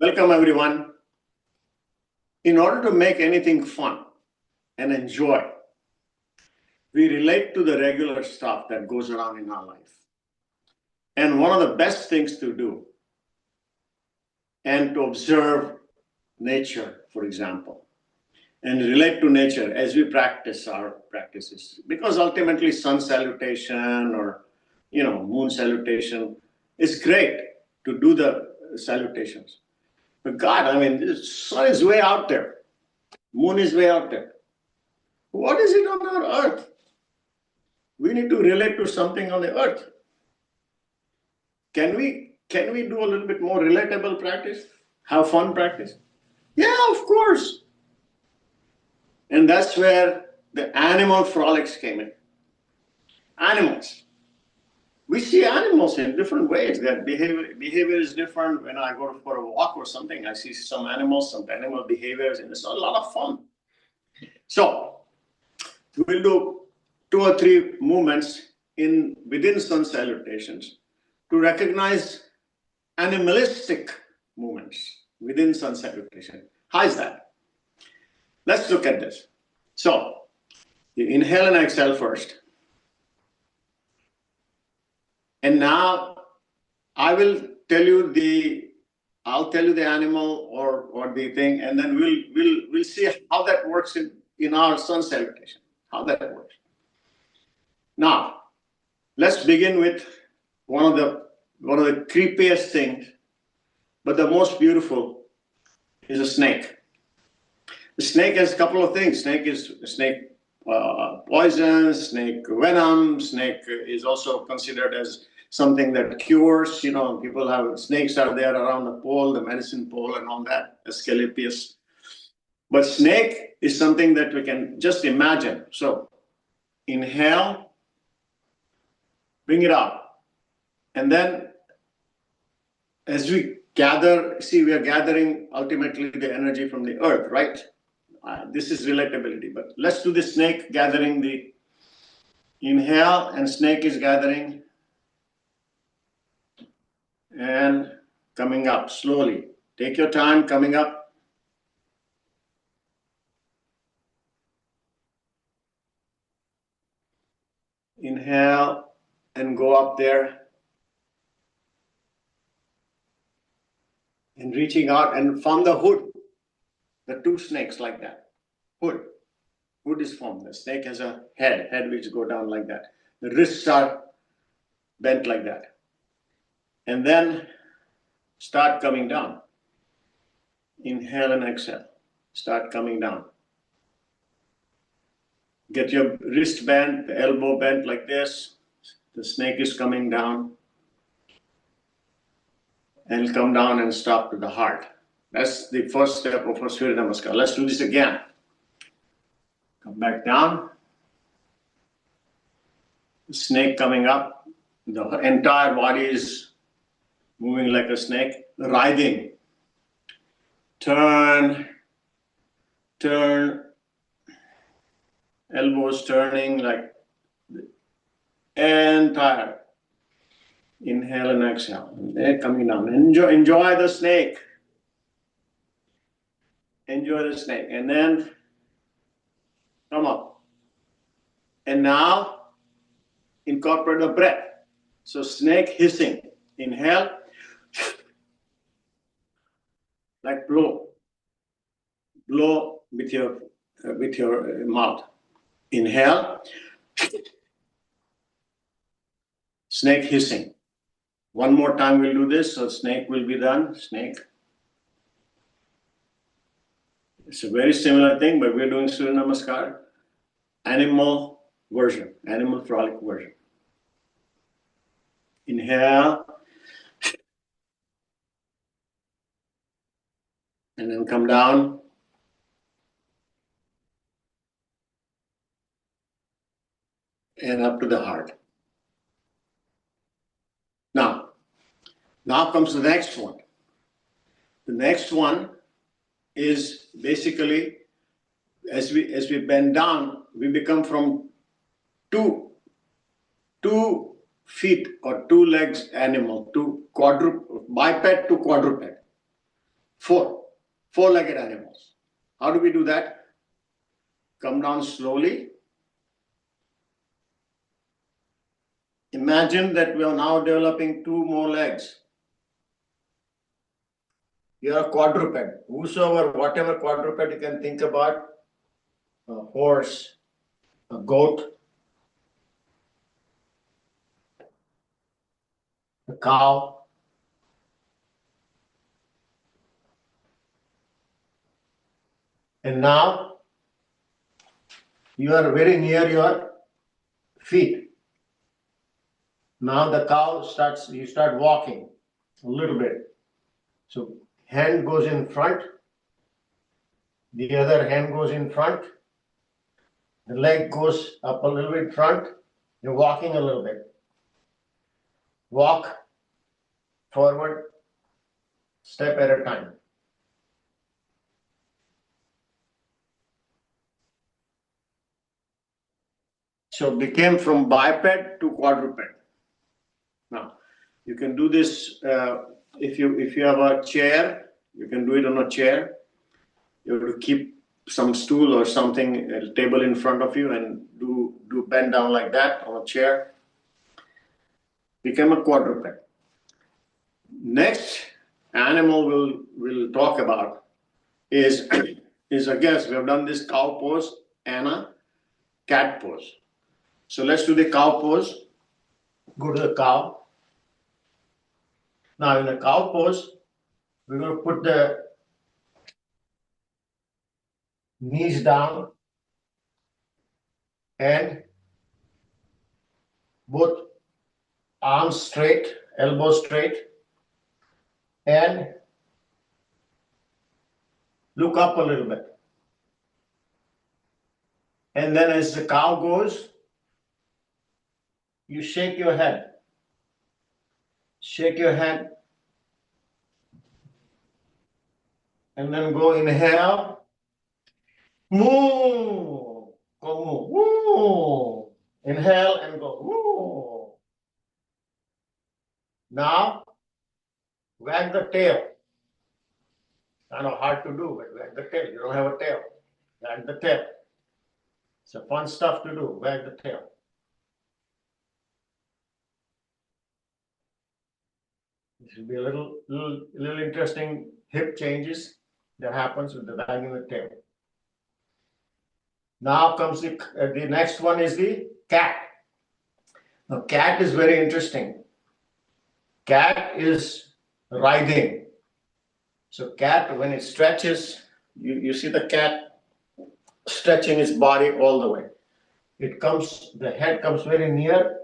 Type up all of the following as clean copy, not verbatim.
Welcome, everyone. In order to make anything fun and enjoy, we relate to the regular stuff that goes around in our life. And one of the best things to do and to observe nature, for example, and relate to nature as we practice our practices. Because ultimately sun salutation or moon salutation is great to do the salutations. But God, the sun is way out there. Moon is way out there. What is it on our earth? We need to relate to something on the earth. Can we do a little bit more relatable practice? Have fun practice? Yeah, of course. And that's where the animal frolics came in. Animals. We see animals in different ways. Their behavior is different. When I go for a walk or something, I see some animal behaviors, and it's a lot of fun. So we'll do 2 or 3 movements within sun salutations to recognize animalistic movements within sun salutation. How is that? Let's look at this. So you inhale and exhale first. And now I'll tell you the animal or the thing, and then we'll see how that works in our sun salutation. How that works. Now, let's begin with one of the creepiest things, but the most beautiful is a snake. The snake has a couple of things. Snake poison, snake venom. Snake is also considered as something that cures. People have snakes are there around the pole, the medicine pole, and all that, Asclepius. But snake is something that we can just imagine. So inhale, bring it out. And then as we gather, we are gathering ultimately the energy from the earth, right? This is relatability, but let's do the snake gathering the inhale, and snake is gathering and coming up slowly. Take your time coming up. Inhale and go up there and reaching out and from the hood. The 2 snakes like that. Hood is formed. The snake has a head which go down like that. The wrists are bent like that. And then start coming down. Inhale and exhale. Start coming down. Get your wrist bent, the elbow bent like this. The snake is coming down. And come down and stop to the heart. That's the first step of our Surya Namaskar. Let's do this again. Come back down. The snake coming up. The entire body is moving like a snake. Writhing. Turn. Elbows turning like the entire. Inhale and exhale. And they're coming down. Enjoy the snake. Enjoy the snake. And then come up. And now incorporate the breath. So snake hissing. Inhale. Like blow. Blow with your mouth. Inhale. Snake hissing. One more time we'll do this, so snake will be done. Snake. It's a very similar thing, but we're doing Surya Namaskar. Animal version, animal frolic version. Inhale. And then come down. And up to the heart. Now comes the next one. The next one is basically as we bend down, we become from 2 feet or 2 legs animal to biped to quadruped. Four-legged animals. How do we do that? Come down slowly. Imagine that we are now developing 2 more legs. You are a quadruped. Whatever quadruped you can think about, a horse, a goat, a cow. And now you are very near your feet. Now the cow you start walking a little bit. So hand goes in front, the other hand goes in front, the leg goes up a little bit front, you're walking a little bit. Walk forward, step at a time. So became from biped to quadruped. Now, you can do this if you have a chair, you can do it on a chair. You have to keep some stool or something, a table in front of you, and do bend down like that on a chair. Become a quadruped. Next animal we'll talk about is I guess we have done this cow pose and a cat pose. So let's do the cow pose. Go to the cow. Now in the cow pose, we're going to put the knees down and both arms straight, elbows straight, and look up a little bit. And then as the cow goes, you shake your head. Shake your head. And then go inhale. Moo. Go moo. Woo. Inhale and go woo. Now, wag the tail. Kind of hard to do, but wag the tail. You don't have a tail. Wag the tail. It's a fun stuff to do. Wag the tail. This will be a little interesting hip changes that happens with the wagging the tail. Now comes the next one is the cat. Now cat is very interesting. Cat is writhing. So cat, when it stretches, you see the cat stretching its body all the way. The head comes very near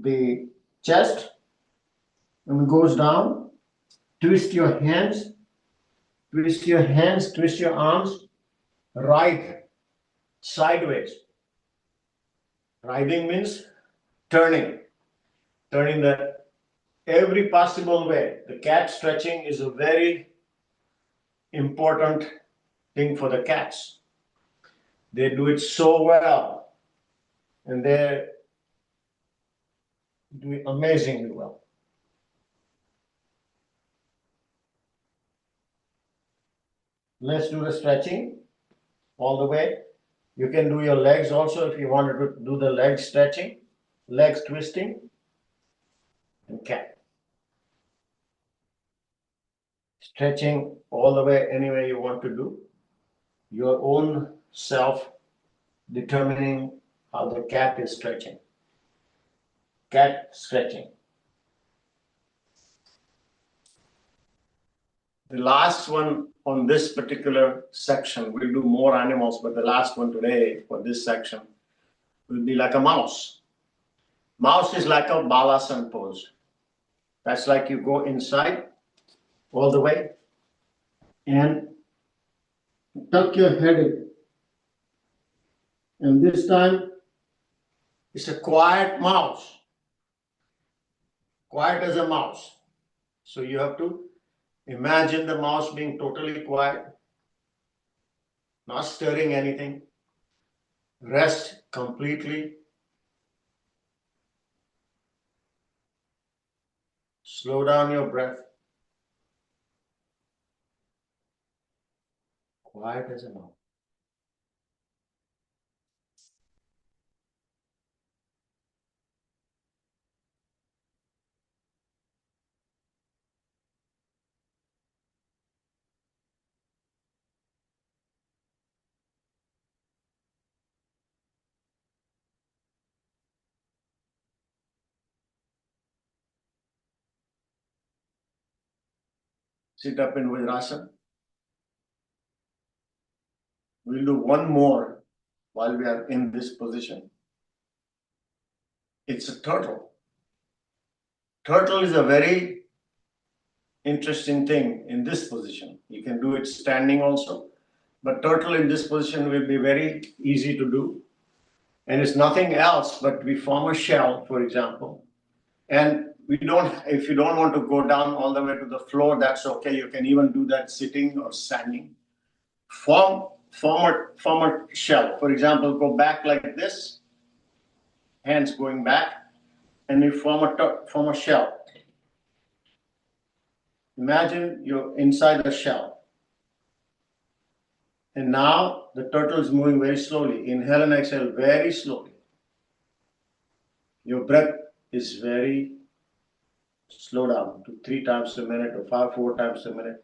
the chest and goes down. Twist your hands, twist your arms, writhe sideways. Writhing means turning every possible way. The cat stretching is a very important thing for the cats. They do it so well, and they do it amazingly well. Let's do the stretching all the way. You can do your legs also if you wanted to do the leg stretching, legs twisting, and cat. Stretching all the way any way you want to do. Your own self determining how the cat is stretching. Cat stretching. The last one on this particular section, we'll do more animals, but the last one today for this section will be like a mouse. Mouse is like a balasana pose. That's like you go inside all the way and tuck your head in. And this time, it's a quiet mouse. Quiet as a mouse. So you have to imagine the mouse being totally quiet, not stirring anything. Rest completely. Slow down your breath. Quiet as a mouse. Sit up in Vajrasana. We'll do one more while we are in this position. It's a turtle. Turtle is a very interesting thing in this position. You can do it standing also, but turtle in this position will be very easy to do. And it's nothing else but we form a shell, for example, and we don't, if you don't want to go down all the way to the floor, that's okay. You can even do that sitting or standing. Form a shell. For example, go back like this, hands going back, and you form a shell. Imagine you're inside the shell. And now the turtle is moving very slowly. Inhale and exhale very slowly. Your breath is very slow down to 3 times a minute or 4 times a minute.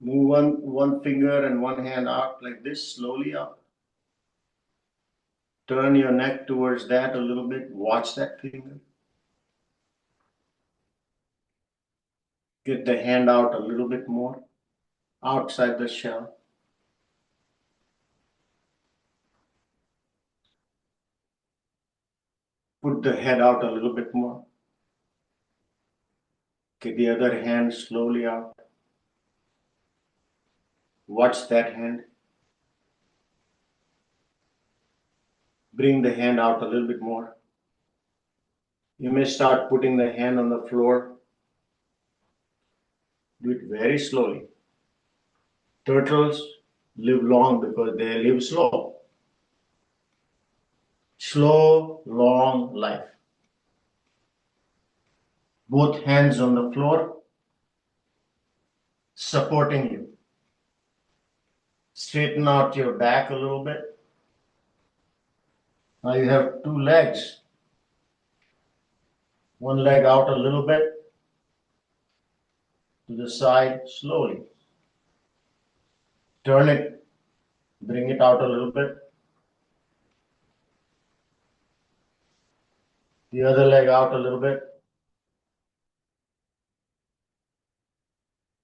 Move one finger and one hand out like this, slowly up. Turn your neck towards that a little bit. Watch that finger. Get the hand out a little bit more, outside the shell. Put the head out a little bit more. Get the other hand slowly out. Watch that hand. Bring the hand out a little bit more. You may start putting the hand on the floor. Do it very slowly. Turtles live long because they live slow. Slow, long life. Both hands on the floor, supporting you. Straighten out your back a little bit. Now you have 2 legs. One leg out a little bit to the side slowly. Turn it, bring it out a little bit. The other leg out a little bit.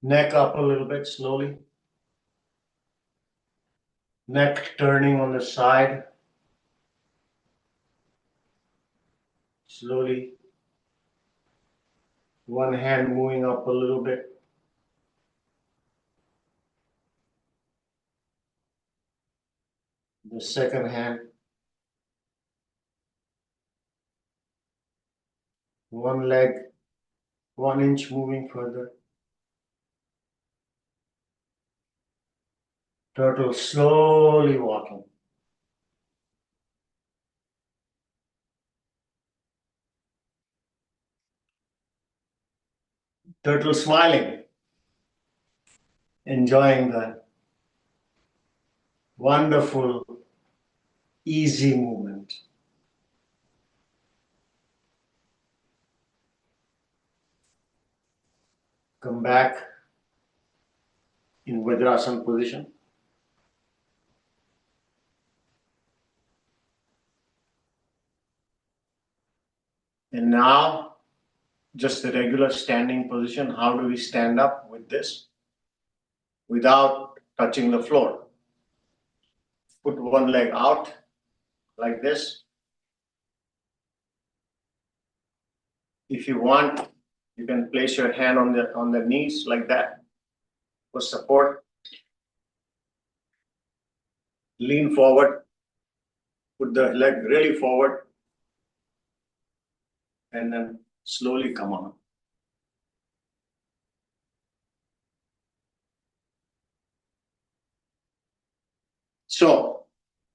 Neck up a little bit slowly. Neck turning on the side. Slowly. One hand moving up a little bit. The second hand. One leg, 1 inch moving further. Turtle slowly walking. Turtle smiling. Enjoying the wonderful, easy movement. Come back in Vajrasana position. And now, just the regular standing position. How do we stand up with this? Without touching the floor. Put one leg out like this. If you want, you can place your hand on the knees like that for support. Lean forward. Put the leg really forward. And then slowly come on. So,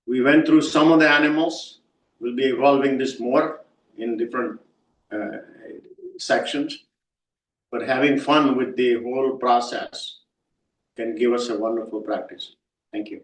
we went through some of the animals. We'll be evolving this more in different sections, but having fun with the whole process can give us a wonderful practice. Thank you.